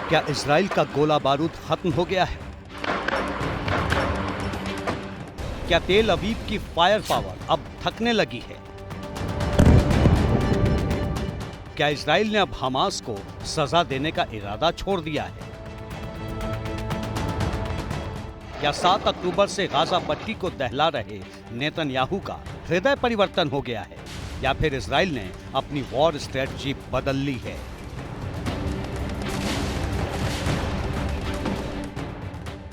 क्या इजराइल का गोला बारूद खत्म हो गया है? क्या तेल अवीव की फायर पावर अब थकने लगी है? क्या इजराइल ने अब हमास को सजा देने का इरादा छोड़ दिया है? या 7 अक्टूबर से गाजा पट्टी को दहला रहे नेतन्याहू का हृदय परिवर्तन हो गया है? या फिर इजराइल ने अपनी वॉर स्ट्रेटजी बदल ली है?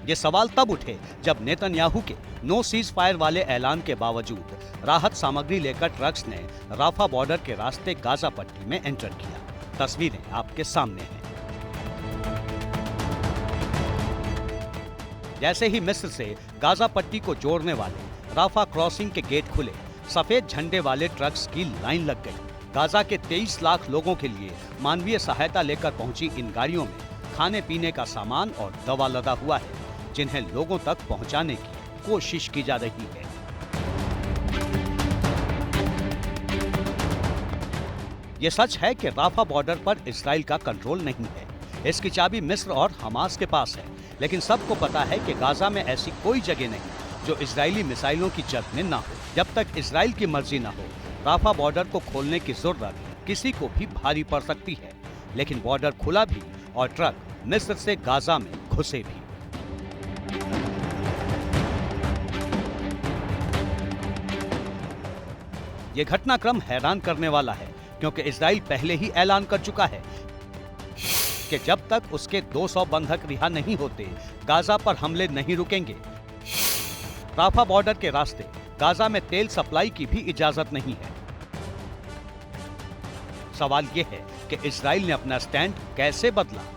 ये सवाल तब उठे जब नेतन्याहू के नो सीज फायर वाले ऐलान के बावजूद राहत सामग्री लेकर ट्रक्स ने राफा बॉर्डर के रास्ते गाजा पट्टी में एंटर किया। तस्वीरें आपके सामने हैं। जैसे ही मिस्र से गाजा पट्टी को जोड़ने वाले राफा क्रॉसिंग के गेट खुले, सफेद झंडे वाले ट्रक्स की लाइन लग गई। गाजा के 23 लाख लोगों के लिए मानवीय सहायता लेकर पहुंची इन गाड़ियों में खाने पीने का सामान और दवा लदा हुआ है, जिन्हें लोगों तक पहुंचाने की कोशिश की जा रही है। यह सच है कि राफा बॉर्डर पर इजराइल का कंट्रोल नहीं है। इसकी चाबी मिस्र और हमास के पास है, लेकिन सबको पता है कि गाजा में ऐसी कोई जगह नहीं जो इजरायली मिसाइलों की जद में ना हो। जब तक इजराइल की मर्जी ना हो, राफा बॉर्डर को खोलने की जरूरत किसी को भी भारी पड़ सकती है। लेकिन बॉर्डर खुला भी और ट्रक मिस्र से गाजा में घुसे भी। ये घटनाक्रम हैरान करने वाला है, क्योंकि इजराइल पहले ही ऐलान कर चुका है कि जब तक उसके 200 बंधक रिहा नहीं होते, गाजा पर हमले नहीं रुकेंगे। राफा बॉर्डर के रास्ते गाजा में तेल सप्लाई की भी इजाजत नहीं है। सवाल यह है कि इजराइल ने अपना स्टैंड कैसे बदला?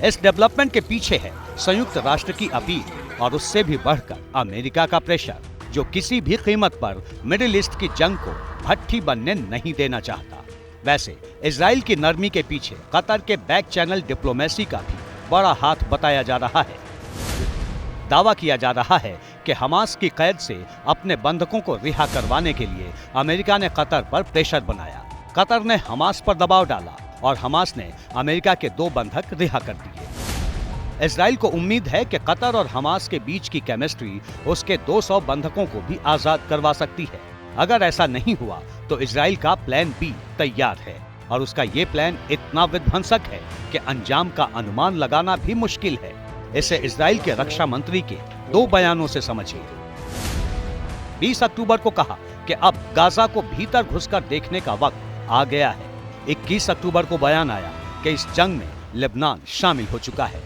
इस डेवलपमेंट के पीछे है संयुक्त राष्ट्र की अपील और उससे भी बढ़कर अमेरिका का प्रेशर, जो किसी भी कीमत पर मिडिल ईस्ट की जंग को भट्ठी बनने नहीं देना चाहता। वैसे इजराइल की नरमी के पीछे कतर के बैक चैनल डिप्लोमेसी का भी बड़ा हाथ बताया जा रहा है। दावा किया जा रहा है कि हमास की कैद से अपने बंधकों को रिहा करवाने के लिए अमेरिका ने कतर पर प्रेशर बनाया। कतर ने हमास पर दबाव डाला और हमास ने अमेरिका के 2 बंधक रिहा कर दिए। इजराइल को उम्मीद है कि कतर और हमास के बीच की केमिस्ट्री उसके 200 बंधकों को भी आजाद करवा सकती है। अगर ऐसा नहीं हुआ तो इजराइल का प्लान बी तैयार है, और उसका ये प्लान इतना विध्वंसक है कि अंजाम का अनुमान लगाना भी मुश्किल है। इसे इजराइल के रक्षा मंत्री के 2 बयानों से समझिए। 20 अक्टूबर को कहा कि अब गाजा को भीतर घुसकर देखने का वक्त आ गया है। 21 अक्टूबर को बयान आया कि इस जंग में लेबनान शामिल हो चुका है।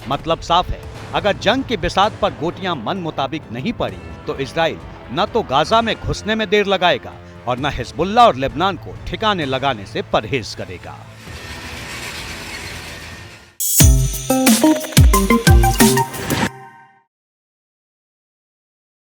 मतलब साफ है, अगर जंग की बिसात पर गोटियां मन मुताबिक नहीं पड़ी तो इजराइल न तो गाजा में घुसने में देर लगाएगा और न हिजबुल्लाह और लेबनान को ठिकाने लगाने से परहेज करेगा।